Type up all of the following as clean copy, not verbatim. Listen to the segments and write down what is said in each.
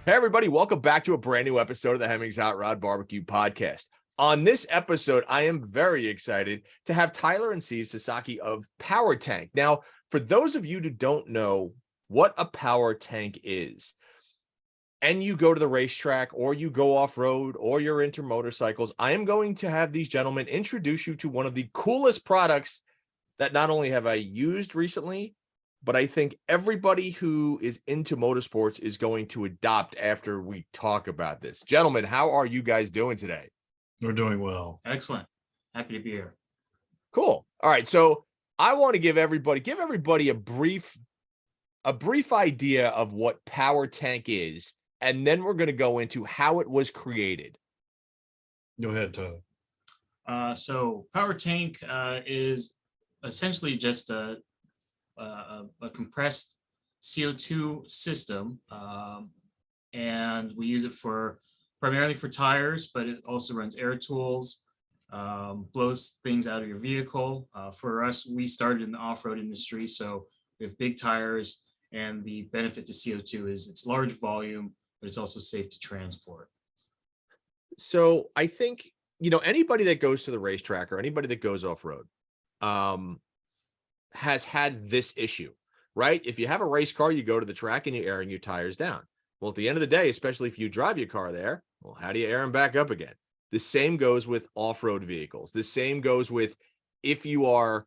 Hey, everybody, welcome back to a brand new episode of the Hemmings Hot Rod BBQ podcast. On this episode, I am very excited to have Tyler and Steve Sasaki of Power Tank. Now, for those of you who don't know what a power tank is, and you go to the racetrack or you go off-road or you're into motorcycles, I am going to have these gentlemen introduce you to one of the coolest products that not only have I used recently, but I think everybody who is into motorsports is going to adopt after we talk about this. Gentlemen, how are you guys doing today? We're doing well. Excellent. Happy to be here. Cool. All right. So I want to give everybody a brief idea of what Power Tank is, and then we're going to go into how it was created. Go ahead, Tyler. So Power Tank is essentially just a compressed CO2 system, and we use it primarily for tires, but it also runs air tools, blows things out of your vehicle. For us, we started in the off-road industry, so we have big tires, and the benefit to CO2 is it's large volume, but it's also safe to transport. So I think, anybody that goes to the racetrack or anybody that goes off-road, has had this issue, right? If you have a race car, you go to the track and you're airing your tires down. Well, at the end of the day, especially if you drive your car there, well, how do you air them back up again? The same goes with off-road vehicles. The same goes with if you are,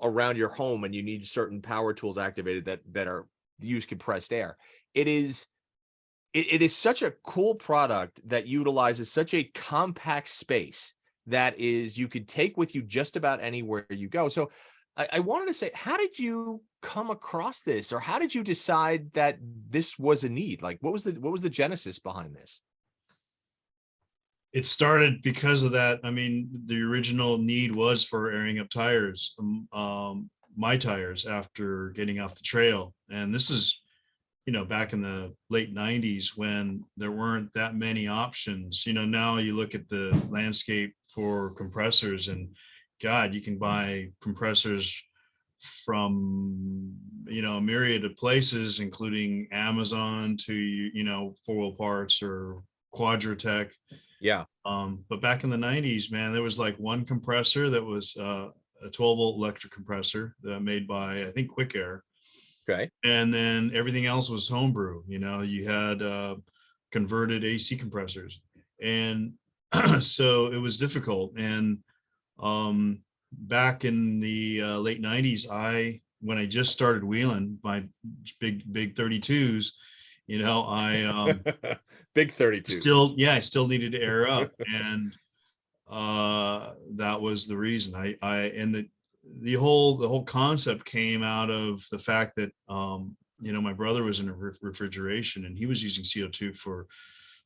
around your home and you need certain power tools activated that are use compressed air. It is such a cool product that utilizes such a compact space that is you could take with you just about anywhere you go. So I wanted to say, how did you come across this, or how did you decide that this was a need? Like, what was the genesis behind this? It started because of that. I mean, the original need was for airing up tires, my tires after getting off the trail. And this is, back in the late 90s when there weren't that many options. Now you look at the landscape for compressors and God, you can buy compressors from, a myriad of places, including Amazon to, 4-wheel parts or Quadratech. Yeah. But back in the 90s, man, there was like one compressor that was a 12-volt electric compressor made by, I think, Quick Air. Okay. And then everything else was homebrew. You had converted AC compressors. And so it was difficult. And back in the late 90s, when I just started wheeling my big 32s, I big 32s. I still needed to air up, and that was the reason. The whole concept came out of the fact that my brother was in refrigeration, and he was using CO2 for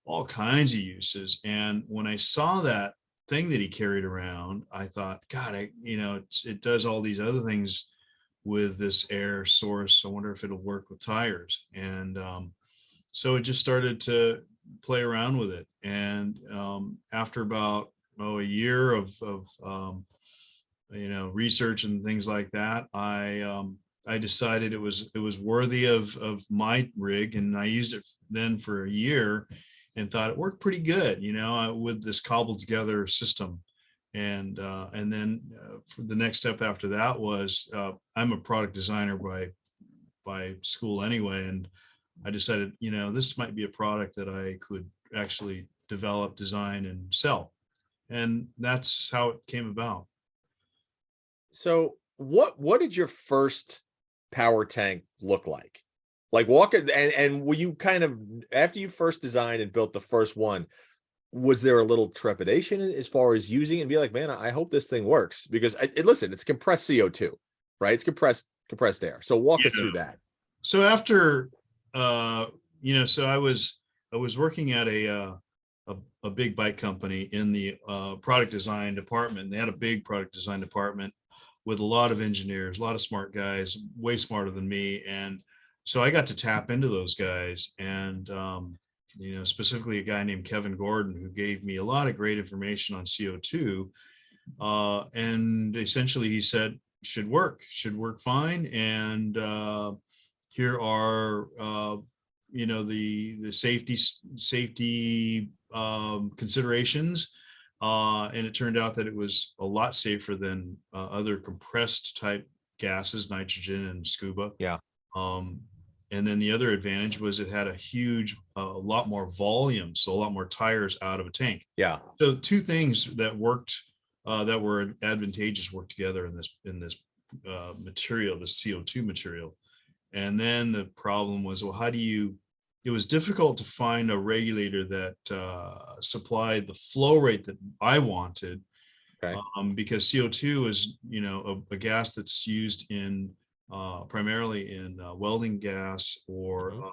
all kinds of uses. And when I saw that thing that he carried around, I thought, God, it does all these other things with this air source. I wonder if it'll work with tires. And so it just started to play around with it. And after about a year of research and things like that, I decided it was worthy of my rig, and I used it then for a year and thought it worked pretty good, with this cobbled together system. And then for the next step after that was I'm a product designer by school anyway, and I decided, this might be a product that I could actually develop, design, and sell. And that's how it came about. So what did your first power tank look like? Like walk it, and were you kind of, after you first designed and built the first one, was there a little trepidation as far as using it and be like, man, I hope this thing works? Because listen, it's compressed CO2, right? It's compressed air. So walk us through that. So after, so I was working at a big bike company in the product design department. They had a big product design department with a lot of engineers, a lot of smart guys, way smarter than me. And so I got to tap into those guys, and specifically a guy named Kevin Gordon, who gave me a lot of great information on CO2. And essentially he said, should work fine. And here are the safety considerations, and it turned out that it was a lot safer than other compressed type gases, nitrogen and scuba. Yeah. And then the other advantage was it had a lot more volume, so a lot more tires out of a tank. Yeah. So two things that worked, that were advantageous, worked together in this material, the CO2 material. And then the problem was, well, it was difficult to find a regulator that supplied the flow rate that I wanted, Okay. because CO2 is, a gas that's used in primarily in welding gas, or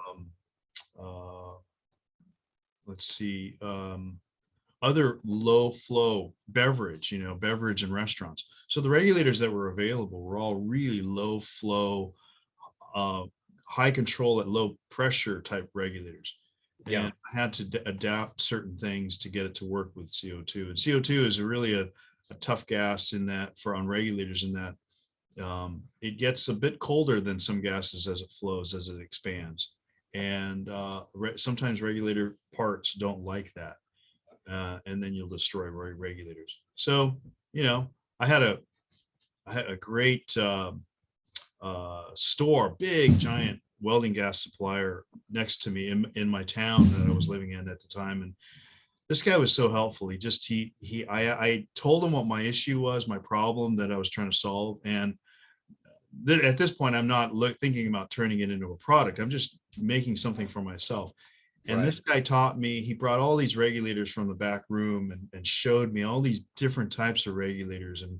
let's see, other low flow beverage and restaurants. So the regulators that were available were all really low flow, high control at low pressure type regulators. Yeah. And I had to adapt certain things to get it to work with CO2. And CO2 is really a tough gas in that, on regulators, in that it gets a bit colder than some gases as it flows, as it expands. And sometimes regulator parts don't like that. And then you'll destroy regulators. So, I had a great store, big giant welding gas supplier next to me in my town that I was living in at the time. And this guy was so helpful. I told him what my issue was, my problem that I was trying to solve. And at this point, I'm not thinking about turning it into a product. I'm just making something for myself. And this guy taught me, he brought all these regulators from the back room and showed me all these different types of regulators and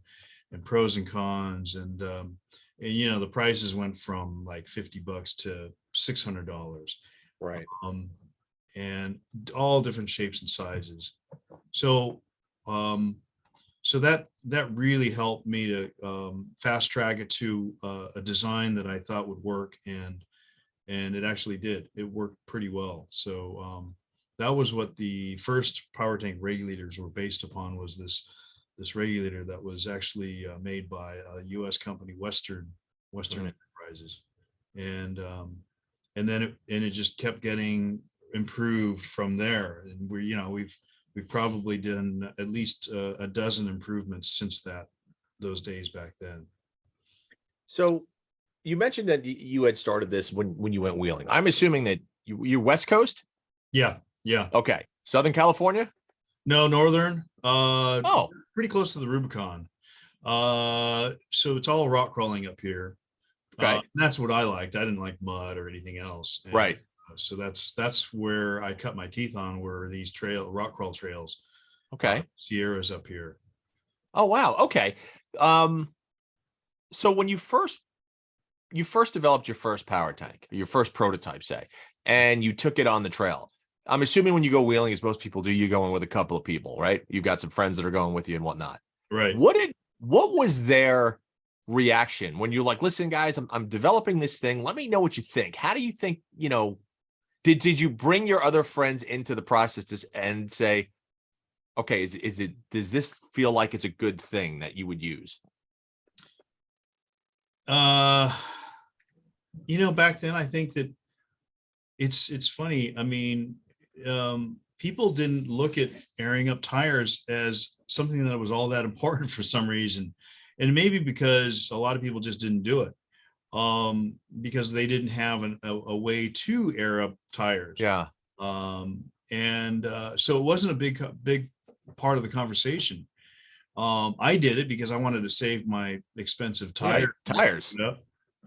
pros and cons. And the prices went from like $50 to $600. Right. And all different shapes and sizes. So, so that really helped me to fast track it to a design that I thought would work, and it actually did. It worked pretty well. So that was what the first power tank regulators were based upon, was this regulator that was actually made by a U.S. company, Western Enterprises, and then it just kept getting improved from there. And we've probably done at least a dozen improvements since those days back then. So you mentioned that you had started this when you went wheeling. I'm assuming that you're West Coast? Yeah. Okay. Southern California? No, Northern. Oh, pretty close to the Rubicon. So it's all rock crawling up here. okay. That's what I liked. I didn't like mud or anything else. And, Right. So that's where I cut my teeth on, were these rock crawl trails. Okay. Sierras up here. Oh, wow. Okay. So when you first developed your first power tank, your first prototype, say, and you took it on the trail, I'm assuming when you go wheeling, as most people do, you're going with a couple of people, right? You've got some friends that are going with you and whatnot. Right. What was their reaction when you're like, listen, guys, I'm developing this thing. Let me know what you think. How do you think, did you bring your other friends into the process and say, okay, does this feel like it's a good thing that you would use? Back then, I think that it's funny. I mean, people didn't look at airing up tires as something that was all that important for some reason. And maybe because a lot of people just didn't do it, because they didn't have a way to air up tires. Yeah. So it wasn't a big part of the conversation. I did it because I wanted to save my expensive tires.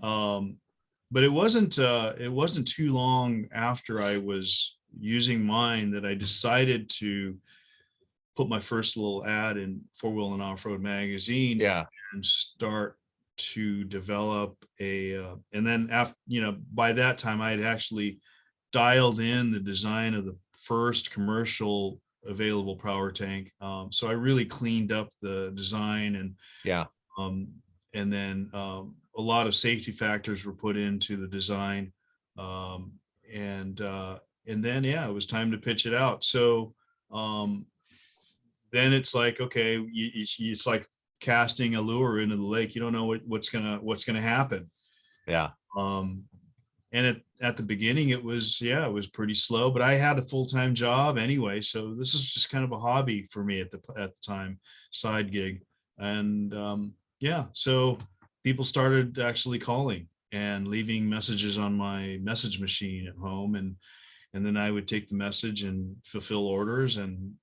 But it wasn't too long after I was using mine that I decided to put my first little ad in Four Wheel and Off-Road magazine. Yeah. And start to develop and then after, by that time I had actually dialed in the design of the first commercial available power tank. So I really cleaned up the design, and and then a lot of safety factors were put into the design, and then it was time to pitch it out. So then it's like, okay, it's like casting a lure into the lake. You don't know what's gonna happen. Yeah. And at the beginning, it was pretty slow, but I had a full-time job anyway. So this is just kind of a hobby for me at the time, side gig. And so people started actually calling and leaving messages on my message machine at home. And then I would take the message and fulfill orders. And,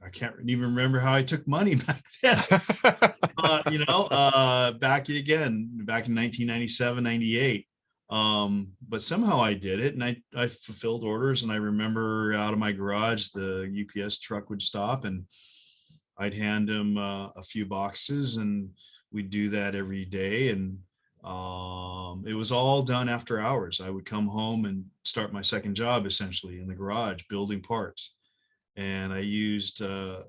I can't even remember how I took money back then. Back in 1997, 98. But somehow I did it, and I fulfilled orders. And I remember out of my garage, the UPS truck would stop and I'd hand him a few boxes, and we'd do that every day. And it was all done after hours. I would come home and start my second job, essentially in the garage, building parts. And I used I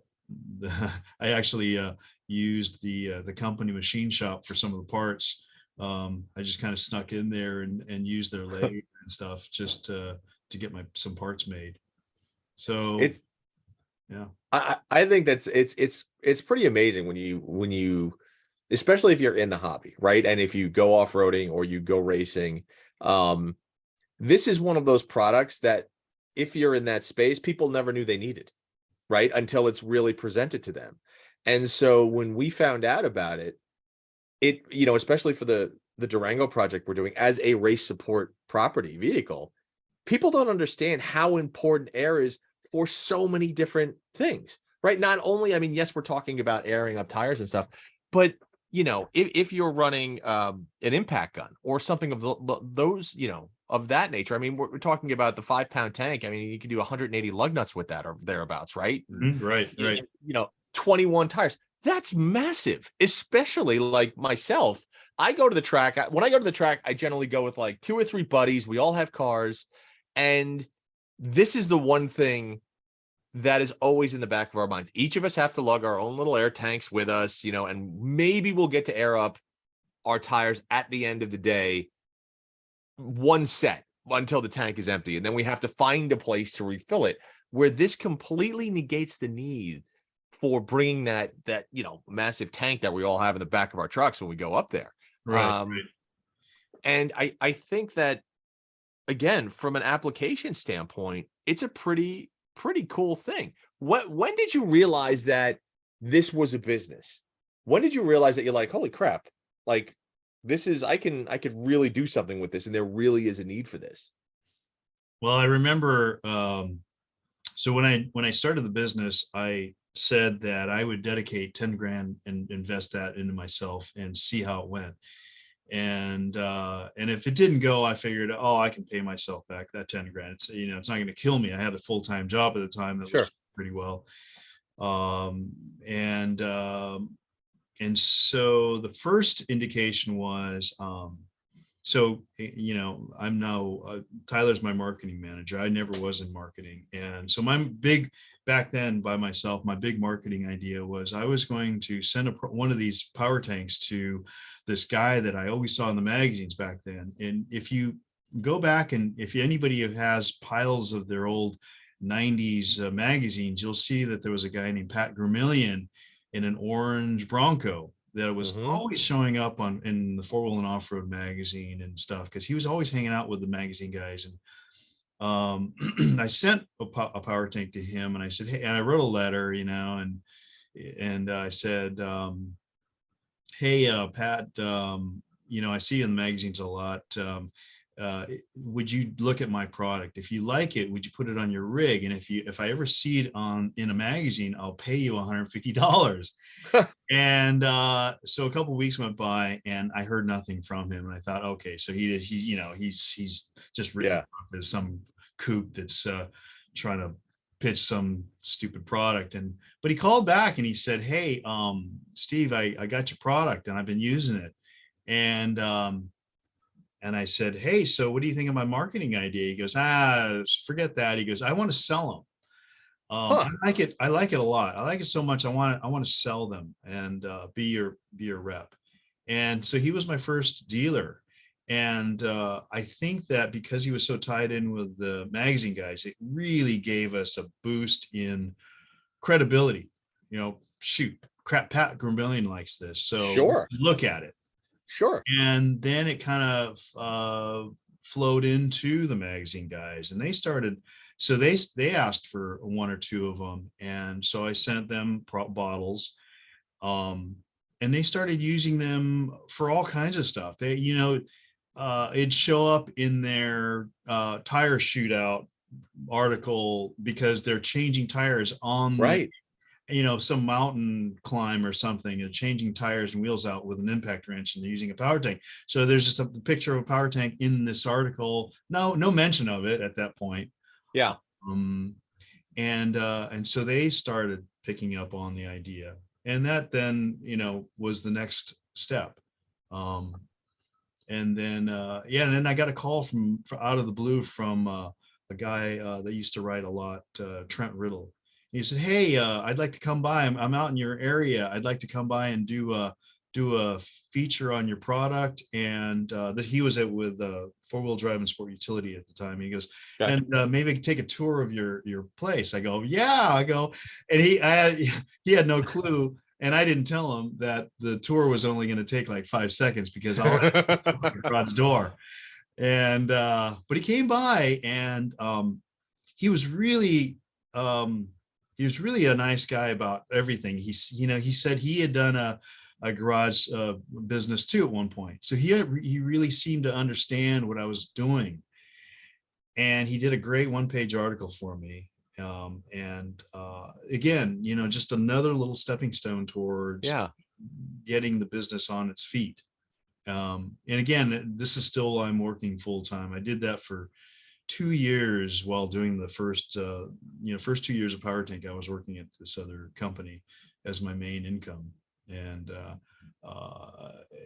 actually used the company machine shop for some of the parts. I just kind of snuck in there and used their lathe and stuff just to get some parts made. So it's, yeah, I think it's pretty amazing when you, especially if you're in the hobby, right? And if you go off-roading or you go racing, this is one of those products that if you're in that space, people never knew they needed, right? Until it's really presented to them. And so when we found out about it, especially for the Durango project we're doing as a race support property vehicle, people don't understand how important air is for so many different things, right? Not only, I mean, yes, we're talking about airing up tires and stuff, but if you're running an impact gun or something of those, of that nature, I mean, we're talking about the 5-pound tank. I mean, you can do 180 lug nuts with that or thereabouts, right? Right. 21 tires. That's massive, especially like myself. I go to the track. When I go to the track, I generally go with like 2 or 3 buddies. We all have cars. And this is the one thing that is always in the back of our minds. Each of us have to lug our own little air tanks with us, and maybe we'll get to air up our tires at the end of the day, one set until the tank is empty. And then we have to find a place to refill it, where this completely negates the need for bringing that massive tank that we all have in the back of our trucks when we go up there. Right. And I think that, again, from an application standpoint, it's a pretty cool thing. When did you realize that this was a business? When did you realize that you're like, holy crap, like this is, I could really do something with this, and there really is a need for this? Well, I remember, so when I started the business, I said that I would dedicate 10 grand and invest that into myself and see how it went. And if it didn't go, I figured, I can pay myself back that 10 grand. It's, it's not going to kill me. I had a full-time job at the time that was pretty well. And so the first indication was, I'm now, Tyler's my marketing manager. I never was in marketing. And so back then by myself, my big marketing idea was I was going to send one of these power tanks to this guy that I always saw in the magazines back then. And if you go back, and if anybody has piles of their old 90s magazines, you'll see that there was a guy named Pat Gramillion in an orange Bronco that was always showing up in the 4-Wheel and Off-Road magazine and stuff, because he was always hanging out with the magazine guys. And I sent a power tank to him, and I said, hey, and I wrote a letter, and I said, hey, Pat, I see you in the magazines a lot. Would you look at my product? If you like it, would you put it on your rig? And if I ever see it in a magazine, I'll pay you $150. And so a couple of weeks went by, and I heard nothing from him. And I thought, okay, so he's just written off as some kook that's trying to pitch some stupid product. But he called back and he said, hey, Steve, I got your product and I've been using it. And I said, hey, so what do you think of my marketing idea? He goes, forget that. He goes, I want to sell them. I like it. I like it a lot. I like it so much. I want to sell them and be your rep. And so he was my first dealer. And I think that because he was so tied in with the magazine guys, it really gave us a boost in credibility. Pat Gramillion likes this. So look at it. Sure. And then it kind of flowed into the magazine guys, and they started. So they asked for one or two of them, and so I sent them bottles, and they started using them for all kinds of stuff. They, it'd show up in their tire shootout article because they're changing tires on Right. some mountain climb or something, and changing tires and wheels out with an impact wrench, and they're using a power tank. So there's just a picture of a power tank in this article. No mention of it at that point. Yeah. And so they started picking up on the idea, and that then was the next step. And then and then I got a call from out of the blue from a guy that used to write a lot, Trent Riddle. He said, "Hey, I'd like to come by. I'm out in your area. I'd like to come by and do a feature on your product." And that he was with Four-Wheel Drive and Sport Utility at the time. He goes, Okay. "And maybe take a tour of your place." I go, "Yeah." I go, and he had no clue. And I didn't tell him that the tour was only going to take like 5 seconds, because I'll have the garage door. And but he came by, and he was really a nice guy about everything. He said he had done a garage business too at one point, so he really seemed to understand what I was doing, and he did a great 1-page article for me. Again, just another little stepping stone towards getting the business on its feet. And again, this is still, I'm working full time. I did that for 2 years while doing the first 2 years of Power Tank. I was working at this other company as my main income. And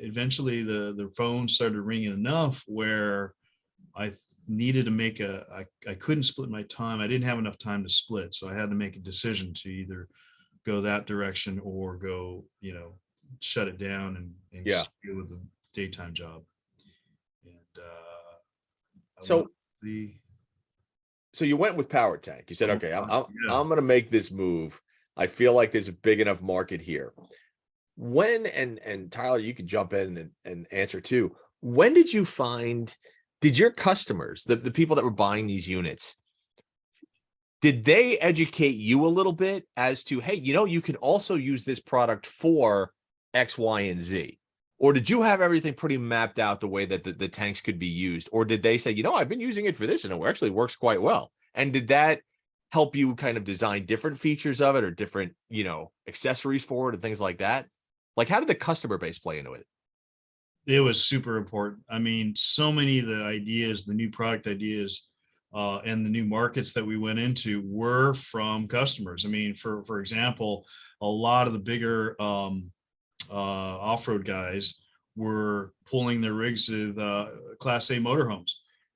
eventually the phone started ringing enough where I needed to make I couldn't split my time. I didn't have enough time to split. So I had to make a decision to either go that direction or go, shut it down and deal with the daytime job. And so you went with Power Tank. You said, okay, I'm going to make this move. I feel like there's a big enough market here. When, and Tyler, you could jump in and answer too. When did you find, did your customers, the people that were buying these units, did they educate you a little bit as to, hey, you can also use this product for X, Y, and Z? Or did you have everything pretty mapped out the way that the tanks could be used? Or did they say, I've been using it for this and it actually works quite well? And did that help you kind of design different features of it or different, accessories for it and things like that? Like, how did the customer base play into it? It was super important. I mean, so many of the ideas, the new product ideas, and the new markets that we went into were from customers. I mean, for example, a lot of the bigger off-road guys were pulling their rigs with Class A motorhomes,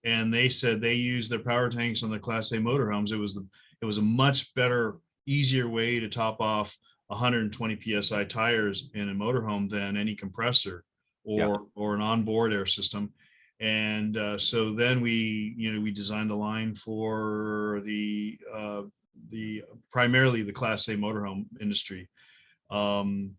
and they said they used their power tanks on their Class A motorhomes. It was a much better, easier way to top off 120 psi tires in a motorhome than any compressor or an onboard air system. And so then we designed a line for the primarily the Class A motorhome industry. Some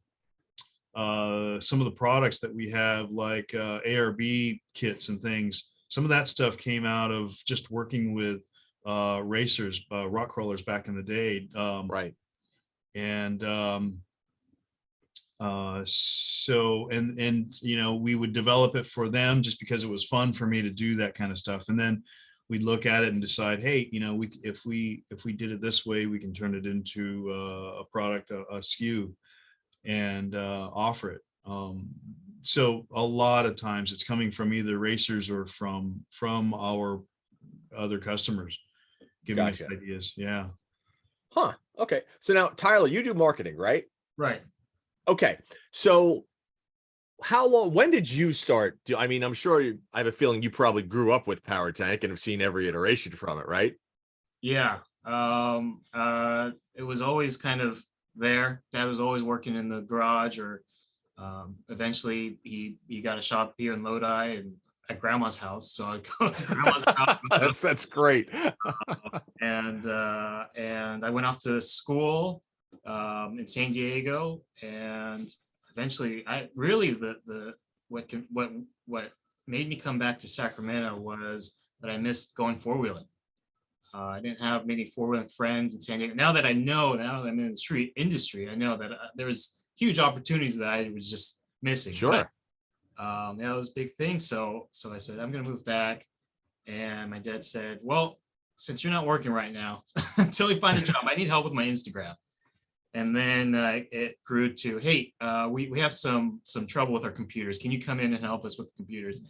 of the products that we have, like ARB kits and things, some of that stuff came out of just working with racers, rock crawlers back in the day. Right. And so we would develop it for them just because it was fun for me to do that kind of stuff. And then we'd look at it and decide, hey, if we did it this way, we can turn it into a product, a SKU, and offer it. So a lot of times it's coming from either racers or from our other customers giving us ideas. Yeah. Huh. Okay. So now, Tyler, you do marketing, right? Right. Okay. So when did you start? I'm sure I have a feeling you probably grew up with Power Tank and have seen every iteration from it, right? Yeah. It was always kind of there. Dad was always working in the garage, or eventually he got a shop here in Lodi and at Grandma's house. So I'd go to Grandma's house. That's great. And I went off to school in San Diego, and eventually what made me come back to Sacramento was that I missed going four-wheeling. I didn't have many four-wheeling friends in San Diego. Now that now that I'm in the street industry, I know that there was huge opportunities that I was just missing. Sure. But, that was a big thing. So I said, I'm going to move back. And my dad said, well, since you're not working right now, until you find a job, I need help with my Instagram. And then it grew to, hey, we have some trouble with our computers. Can you come in and help us with the computers?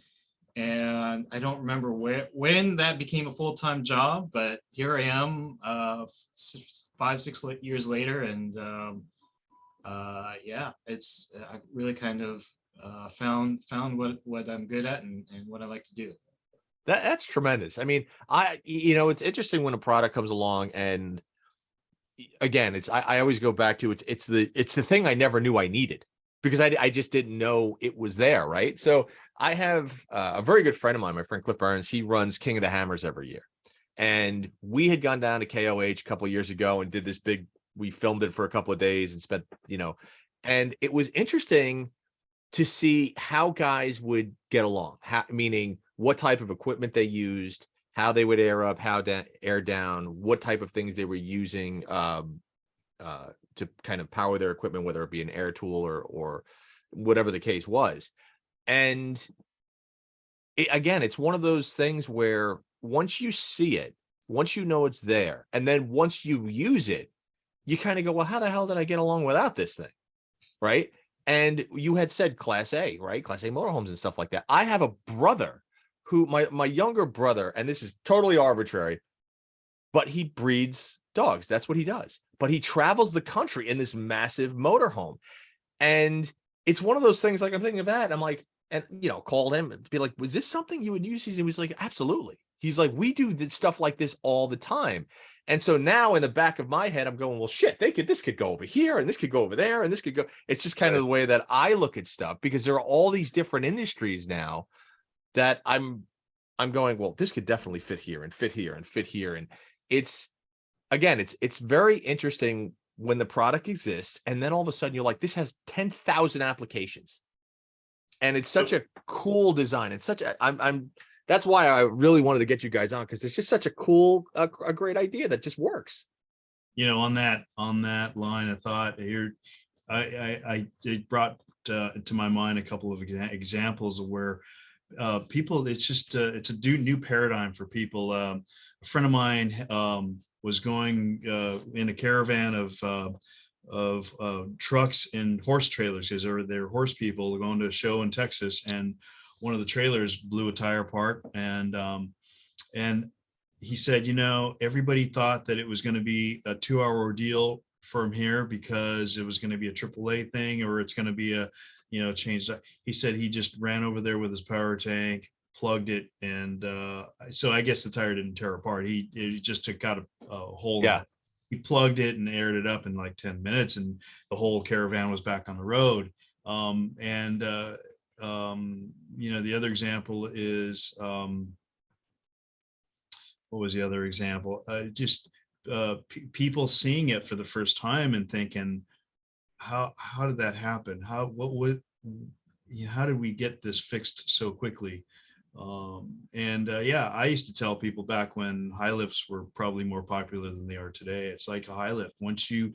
And I don't remember when that became a full-time job, but here I am 5-6 years later. And yeah, I really kind of found what I'm good at and what I like to do. That's tremendous. I mean, it's interesting when a product comes along, and again, I always go back to it's the thing I never knew I needed, because I just didn't know it was there, right? So I have a very good friend of mine, my friend Cliff Burns. He runs King of the Hammers every year, and we had gone down to KOH a couple of years ago and did this big. We filmed it for a couple of days and spent, and it was interesting to see how guys would get along. Meaning what type of equipment they used, how they would air up, air down, what type of things they were using to kind of power their equipment, whether it be an air tool or whatever the case was. And again, it's one of those things where once you see it, once you know it's there, and then once you use it, you kind of go, well, how the hell did I get along without this thing? Right. And you had said Class A, right? Class A motorhomes and stuff like that. I have a brother who my younger brother, and this is totally arbitrary, but he breeds dogs. That's what he does. But he travels the country in this massive motorhome. And it's one of those things, like I'm thinking of that. I'm like, and called him and be like, was this something you would use? He was like, absolutely. He's like, we do stuff like this all the time. And so now in the back of my head, I'm going, well, shit, this could go over here and this could go over there and this could go. It's just kind of the way that I look at stuff, because there are all these different industries now that I'm going, well, this could definitely fit here and fit here and fit here. And it's very interesting when the product exists, and then all of a sudden you're like, this has 10,000 applications, and it's such a cool design. It's such a, that's why I really wanted to get you guys on, because it's just such a cool, a great idea that just works. On that line of thought here, it brought to my mind a couple of examples of where people, it's a new paradigm for people. A friend of mine was going in a caravan of trucks and horse trailers, because they're horse people going to a show in Texas, and one of the trailers blew a tire apart, and he said, everybody thought that it was going to be a 2-hour ordeal from here, because it was going to be a AAA thing, or it's going to be a changed. He said he just ran over there with his power tank, plugged it, and so I guess the tire didn't tear apart. He just took out a hole. Yeah. He plugged it and aired it up in like 10 minutes, and the whole caravan was back on the road. The other example is, what was the other example? People seeing it for the first time and thinking, how did that happen? How did we get this fixed so quickly? I used to tell people back when high lifts were probably more popular than they are today. It's like a high lift. Once you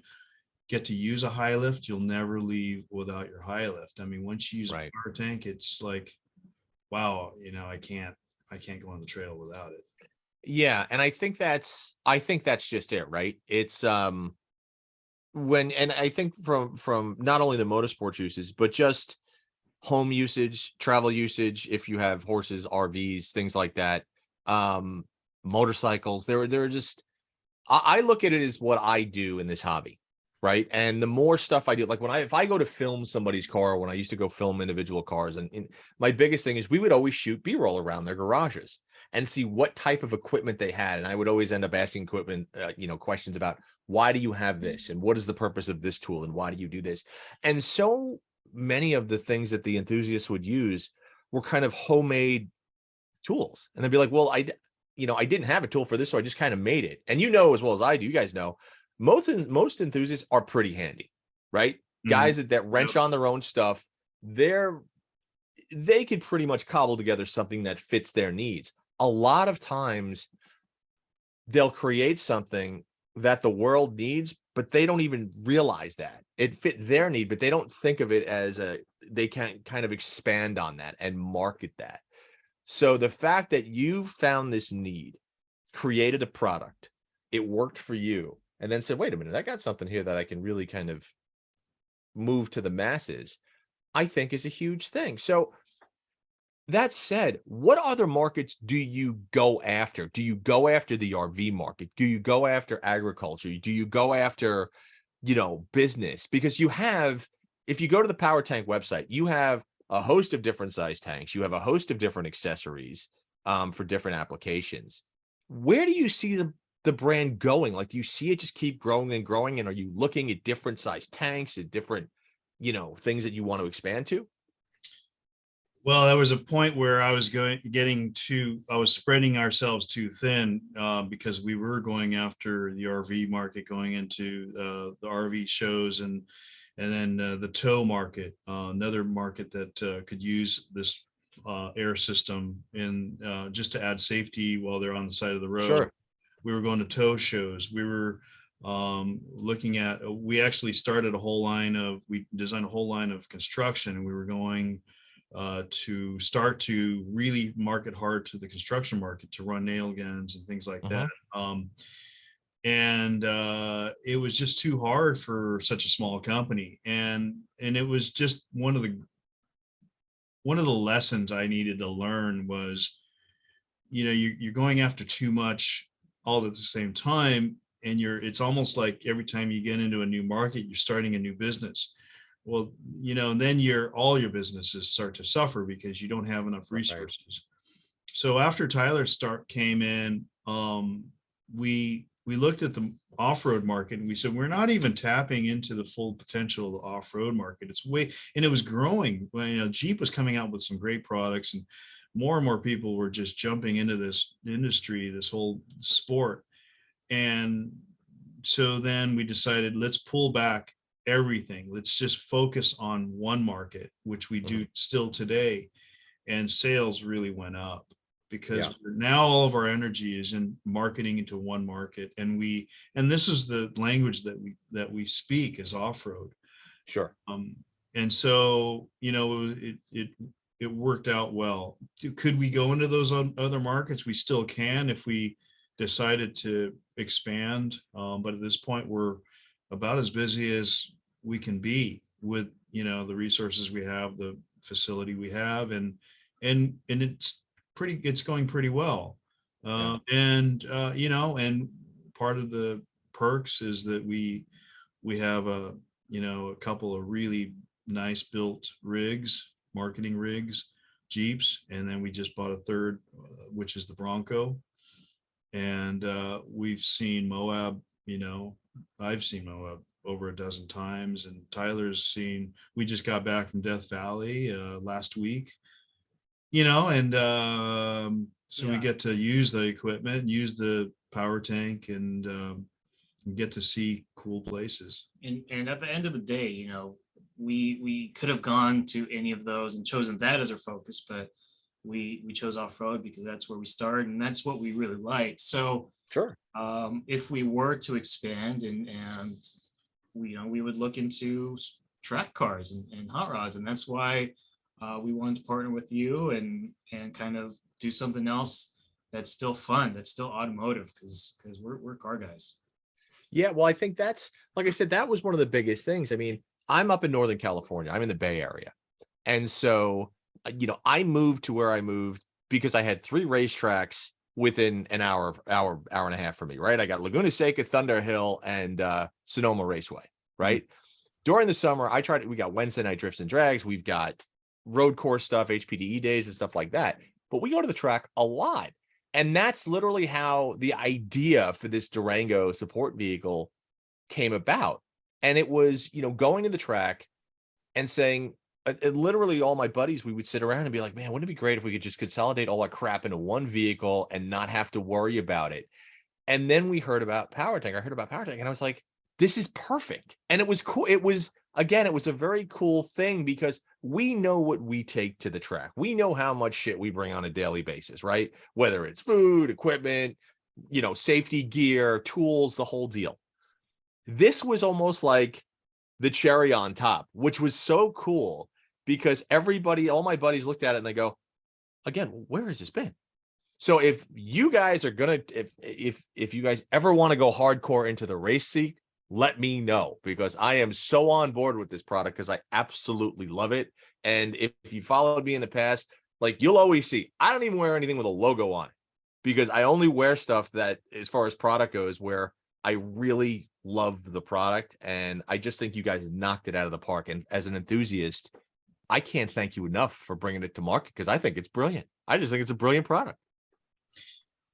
get to use a high lift, you'll never leave without your high lift. I mean, once you use a power tank, it's like, wow, I can't go on the trail without it. Yeah. And I think that's just it, right? It's and I think from not only the motorsports uses, but just home usage, travel usage, if you have horses, RVs, things like that, motorcycles, they're just, I look at it as what I do in this hobby, right? And the more stuff I do, like if I go to film somebody's car, when I used to go film individual cars, and my biggest thing is we would always shoot B-roll around their garages and see what type of equipment they had. And I would always end up asking questions about, why do you have this? And what is the purpose of this tool? And why do you do this? And so many of the things that the enthusiasts would use were kind of homemade tools. And they'd be like, well, I didn't have a tool for this, so I just kind of made it. And as well as I do, you guys know, most enthusiasts are pretty handy, right? Mm-hmm. Guys that wrench on their own stuff. they could pretty much cobble together something that fits their needs. A lot of times they'll create something that the world needs, but they don't even realize that it fit their need, but they don't think of it as they can kind of expand on that and market that. So the fact that you found this need, created a product, it worked for you, and then said, wait a minute, I got something here that I can really kind of move to the masses, I think is a huge thing. So that said, what other markets do you go after? Do you go after the RV market? Do you go after agriculture? Do you go after, business? Because you have, if you go to the Power Tank website, you have a host of different size tanks. You have a host of different accessories for different applications. Where do you see the brand going? Like, do you see it just keep growing and growing? And are you looking at different size tanks, at different, things that you want to expand to? Well, there was a point where I was spreading ourselves too thin because we were going after the RV market, going into the RV shows and then the tow market, another market that could use this air system in just to add safety while they're on the side of the road. Sure. We were going to tow shows. We were we actually started we designed a whole line of construction, and we were going to start to really market hard to the construction market, to run nail guns and things like that. And it was just too hard for such a small company. And it was just one of the lessons I needed to learn was, you're going after too much all at the same time. And it's almost like every time you get into a new market, you're starting a new business. Well, and then all your businesses start to suffer because you don't have enough resources. Right. So after Tyler came in, we looked at the off-road market and we said, we're not even tapping into the full potential of the off-road market. And it was growing. Jeep was coming out with some great products, and more people were just jumping into this industry, this whole sport. And so then we decided, let's pull back everything. Let's just focus on one market, which we do still today. And sales really went up because now all of our energy is in marketing into one market. And this is the language that we speak as off-road. Sure. And so, it worked out well. Could we go into those other markets? We still can if we decided to expand. But at this point, we're about as busy as we can be with, the resources we have, the facility we have, and it's going pretty well. And part of the perks is that we have a couple of really nice built rigs, marketing rigs, Jeeps, and then we just bought a third, which is the Bronco. And we've seen Moab, I've seen Moab over a dozen times, and we just got back from Death Valley last week, so we get to use the equipment, use the power tank, and get to see cool places. And at the end of the day, we could have gone to any of those and chosen that as our focus, but we chose off-road because that's where we started and that's what we really like. So sure, if we were to expand and we would look into track cars and hot rods, and that's why we wanted to partner with you and kind of do something else that's still fun, that's still automotive, because we're car guys. Yeah, well, I think that's, like I said, that was one of the biggest things. I mean, I'm up in Northern California. I'm in the Bay Area. And so, I moved to where I moved because I had 3 racetracks within an hour and a half from me, right? I got Laguna Seca, Thunder Hill, and Sonoma Raceway, right? During the summer, we got Wednesday night drifts and drags. We've got road course stuff, HPDE days and stuff like that. But we go to the track a lot. And that's literally how the idea for this Durango support vehicle came about. And it was, going to the track and saying, literally all my buddies, we would sit around and be like, man, wouldn't it be great if we could just consolidate all our crap into one vehicle and not have to worry about it? And then we heard about Power Tank. I heard about Power Tank and I was like, this is perfect. And it was cool. It was again, it was a very cool thing because we know what we take to the track. We know how much shit we bring on a daily basis, right? Whether it's food, equipment, safety gear, tools, the whole deal. This was almost like the cherry on top, which was so cool because all my buddies looked at it and they go, again, where has this been? So if you guys are gonna, if you guys ever want to go hardcore into the race seat, let me know, because I am so on board with this product because I absolutely love it. And if you followed me in the past, like, you'll always see, I don't even wear anything with a logo on it because I only wear stuff that, as far as product goes, where I really love the product. And I just think you guys knocked it out of the park. And as an enthusiast, I can't thank you enough for bringing it to market because I think it's brilliant. I just think it's a brilliant product.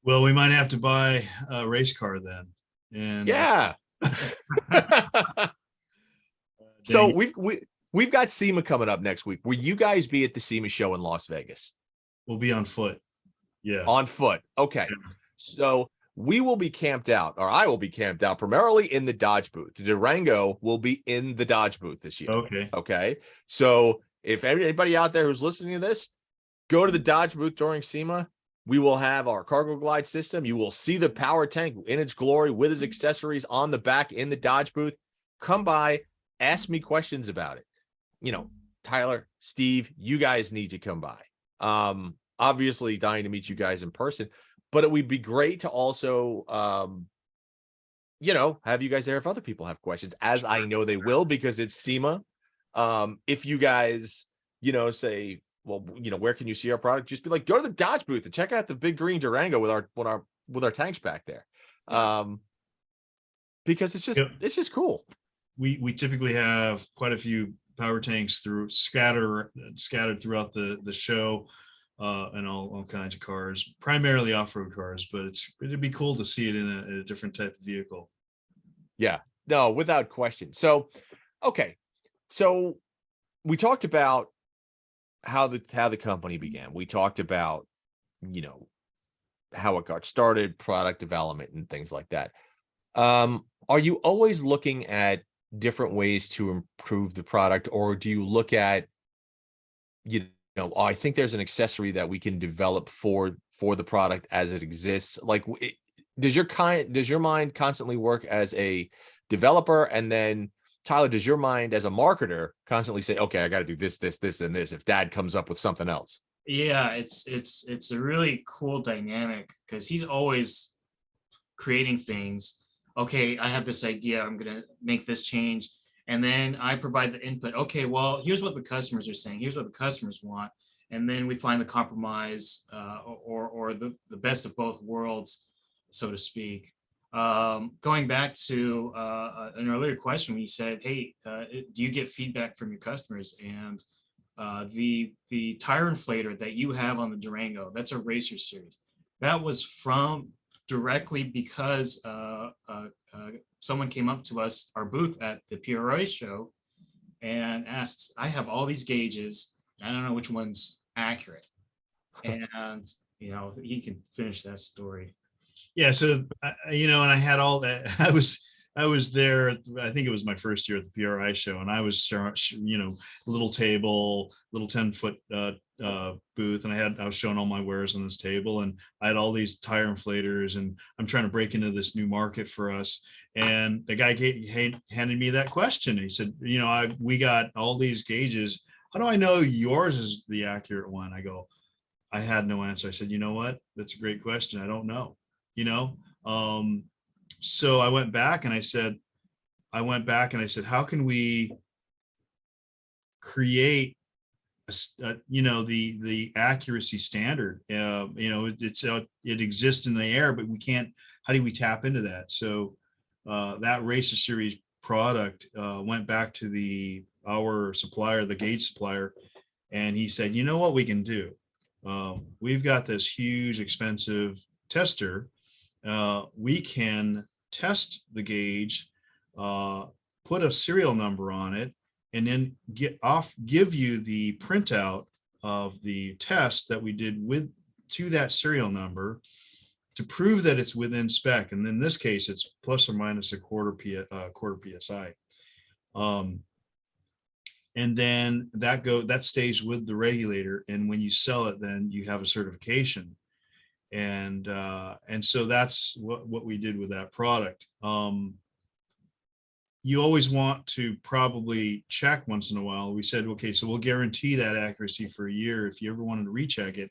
Well, we might have to buy a race car then. And Yeah. So we've got SEMA coming up next week. Will you guys be at the SEMA show in Las Vegas? we'll be on foot. Yeah. On foot. Okay. Yeah. So we will be camped out, or I will be camped out primarily in the Dodge booth. The Durango will be in the Dodge booth this year. Okay. Okay. So if anybody out there who's listening to this, go to the Dodge booth during SEMA. We will have our cargo glide system. You will see the power tank in its glory with its accessories on the back in the Dodge booth. Come by, ask me questions about it. Tyler, Steve, you guys need to come by. Obviously dying to meet you guys in person, but it would be great to also, have you guys there if other people have questions, as I know they will, because it's SEMA. If you guys, say, well, where can you see our product? Just be like, go to the Dodge booth and check out the big green Durango with our tanks back there. Because it's just cool. We typically have quite a few power tanks scattered throughout the show, and all kinds of cars, primarily off-road cars, but it'd be cool to see it in a different type of vehicle. Yeah, no, without question. So, okay. So we talked about how the company began. We talked about, how it got started, product development and things like that. Are you always looking at different ways to improve the product, or do you look at, I think there's an accessory that we can develop for the product as it exists? Like, does your mind constantly work as a developer, and then Tyler, does your mind as a marketer constantly say, okay, I got to do this, and this if dad comes up with something else? Yeah, it's a really cool dynamic because he's always creating things. Okay, I have this idea, I'm gonna make this change, and then I provide the input. Okay, well, here's what the customers are saying, here's what the customers want, and then we find the compromise, or the best of both worlds, so to speak. Going back to an earlier question, when you said, hey, do you get feedback from your customers? And the tire inflator that you have on the Durango, that's a racer series. That was from directly because someone came up to us, our booth at the PRA show, and asked, I have all these gauges, I don't know which one's accurate. And he can finish that story. Yeah. So, and I had all that. I was there. I think it was my first year at the PRI show, and I was, little table, little 10-foot booth, and I was showing all my wares on this table, and I had all these tire inflators, and I'm trying to break into this new market for us. And the guy handed me that question. He said, we got all these gauges. How do I know yours is the accurate one? I had no answer. I said, you know what? That's a great question. I don't know. So I went back and I said, how can we create the accuracy standard? It exists in the air, but we can't. How do we tap into that? So that Racer Series product went back to our supplier, the gauge supplier, and he said, you know what we can do? We've got this huge, expensive tester. We can test the gauge, put a serial number on it, and then give you the printout of the test that we did to that serial number to prove that it's within spec. And in this case, it's plus or minus a quarter PSI. And then that stays with the regulator. And when you sell it, then you have a certification. And so that's what we did with that product. You always want to probably check once in a while. We said, okay, so we'll guarantee that accuracy for a year. If you ever wanted to recheck it,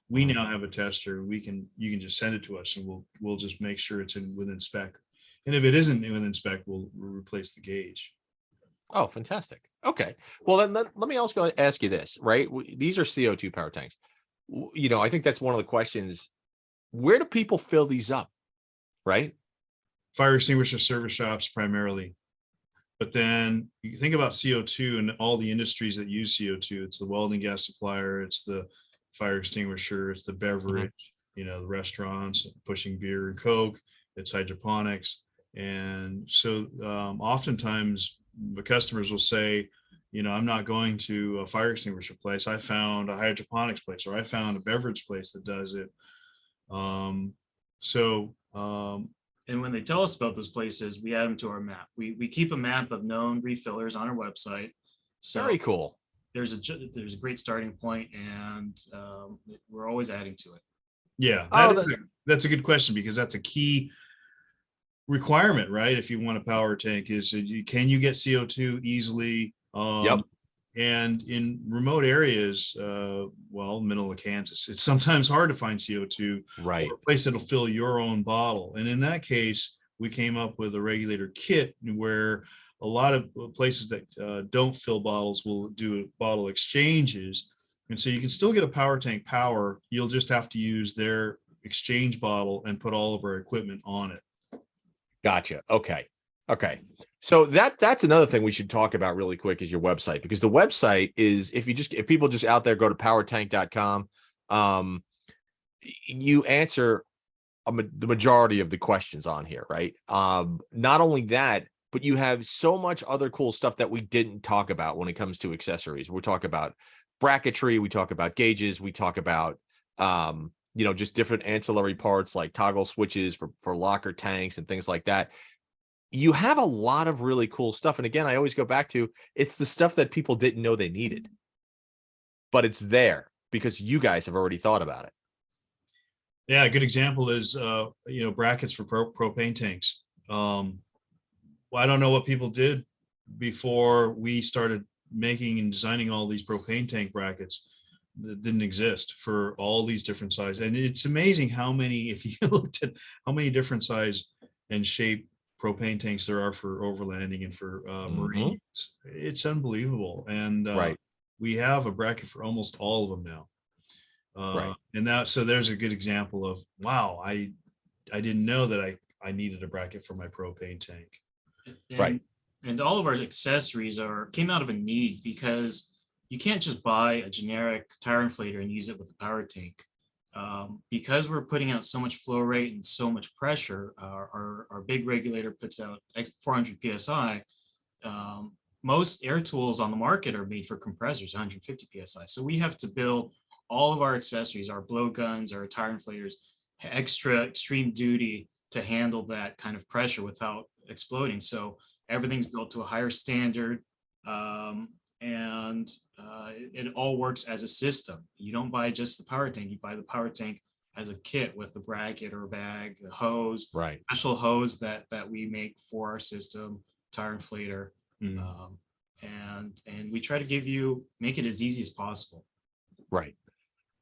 we now have a tester. You can just send it to us, and we'll just make sure it's within spec. And if it isn't within spec, we'll replace the gauge. Oh, fantastic. Okay. Well, then let me also ask you this, right? These are CO2 power tanks. You know, I think that's one of the questions. Where do people fill these up, right? Fire extinguisher service shops primarily. But then you think about CO2 and all the industries that use CO2. It's the welding gas supplier, it's the fire extinguisher, it's the beverage, you know, the restaurants pushing beer and Coke, it's hydroponics. And so oftentimes the customers will say, you know, I'm not going to a fire extinguisher place. I found a hydroponics place, or I found a beverage place that does it. And when they tell us about those places, we add them to our map. We keep a map of known refillers on our website. So Very cool. There's a great starting point, and we're always adding to it. Yeah, that's a good question, because that's a key requirement, right? If you want a power tank, is can you get CO2 easily? Yep. And in remote areas, middle of Kansas, it's sometimes hard to find CO2, right, or a place that'll fill your own bottle. And in that case, we came up with a regulator kit where a lot of places that don't fill bottles will do bottle exchanges. And so you can still get a power tank power. You'll just have to use their exchange bottle and put all of our equipment on it. Gotcha. Okay. So that's another thing we should talk about really quick, is your website, because the website is, if people just out there go to powertank.com, you answer the majority of the questions on here, right? Not only that, but you have so much other cool stuff that we didn't talk about when it comes to accessories. We talk about bracketry, we talk about gauges, we talk about you know, just different ancillary parts like toggle switches for locker tanks and things like that. You have a lot of really cool stuff. And again, I always go back to, it's the stuff that people didn't know they needed, but it's there because you guys have already thought about it. Yeah, a good example is, you know, brackets for propane tanks. Well, I don't know what people did before we started making and designing all these propane tank brackets that didn't exist for all these different sizes. And it's amazing how many, if you looked at how many different size and shape propane tanks there are for overlanding and for marine, it's unbelievable. And right, we have a bracket for almost all of them now. Right. And so there's a good example of, wow, I didn't know that I needed a bracket for my propane tank. Right. And all of our accessories came out of a need, because you can't just buy a generic tire inflator and use it with a power tank. Because we're putting out so much flow rate and so much pressure, our big regulator puts out 400 PSI. Most air tools on the market are made for compressors, 150 PSI. So we have to build all of our accessories, our blowguns, our tire inflators, extra extreme duty to handle that kind of pressure without exploding. So everything's built to a higher standard. It all works as a system. You don't buy just the power tank, you buy the power tank as a kit with the bracket or bag, the hose, Right. special hose that we make for our system, tire inflator. And we try to make it as easy as possible. Right.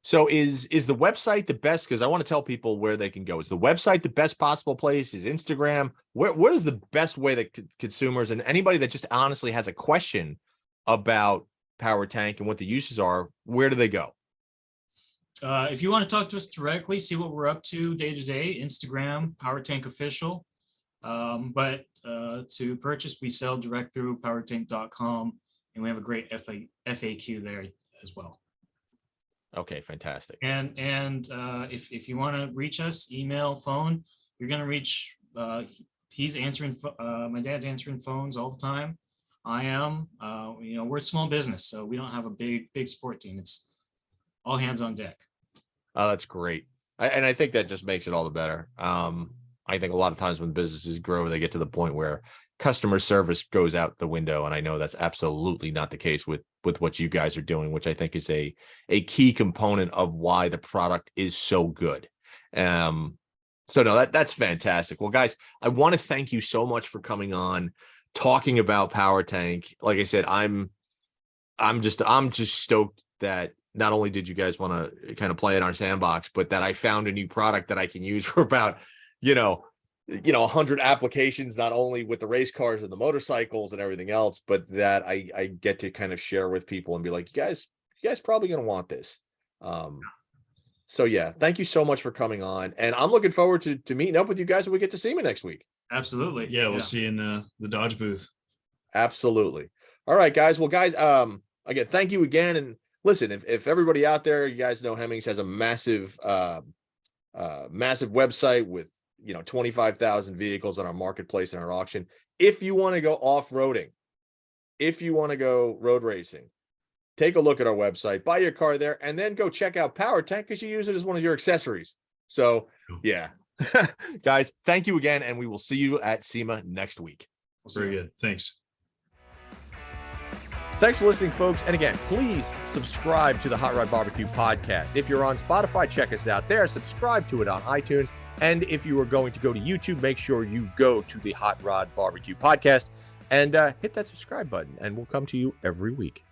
So is the website the best? Because I want to tell people where they can go. Is the website the best possible place? Is Instagram? What is the best way that consumers and anybody that just honestly has a question about power tank and what the uses are, where do they go? If you want to talk to us directly, see what we're up to day to day, Instagram, Power Tank Official. But to purchase, we sell direct through powertank.com, and we have a great FAQ there as well. Okay, fantastic. And if you want to reach us, email, phone, you're going to reach, he's answering, my dad's answering phones all the time. I am, you know, we're a small business, so we don't have a big support team. It's all hands on deck. Oh, that's great. And I think that just makes it all the better. I think a lot of times when businesses grow, they get to the point where customer service goes out the window. And I know that's absolutely not the case with what you guys are doing, which I think is a key component of why the product is so good. So no, that's fantastic. Well, guys, I want to thank you so much for coming on, talking about Power Tank. Like I said, I'm just stoked that not only did you guys want to kind of play in our sandbox, but that I found a new product that I can use for about, 100 applications, not only with the race cars and the motorcycles and everything else, but that I get to kind of share with people and be like, you guys probably going to want this. So yeah, thank you so much for coming on. And I'm looking forward to meeting up with you guys when we get to see me next week. Absolutely. Yeah, we'll see you in the Dodge booth. Absolutely. All right, guys. Well, guys, again, thank you again. And listen, if everybody out there, you guys know Hemmings has a massive website with 25,000 vehicles on our marketplace and our auction. If you want to go off-roading, if you want to go road racing, take a look at our website, buy your car there, and then go check out Power Tank because you use it as one of your accessories. So yeah, guys, thank you again, and we will see you at SEMA next week. Very good. Thanks. Thanks for listening, folks. And again, please subscribe to the Hot Rod BBQ podcast. If you're on Spotify, check us out there. Subscribe to it on iTunes. And if you are going to go to YouTube, make sure you go to the Hot Rod BBQ podcast and hit that subscribe button, and we'll come to you every week.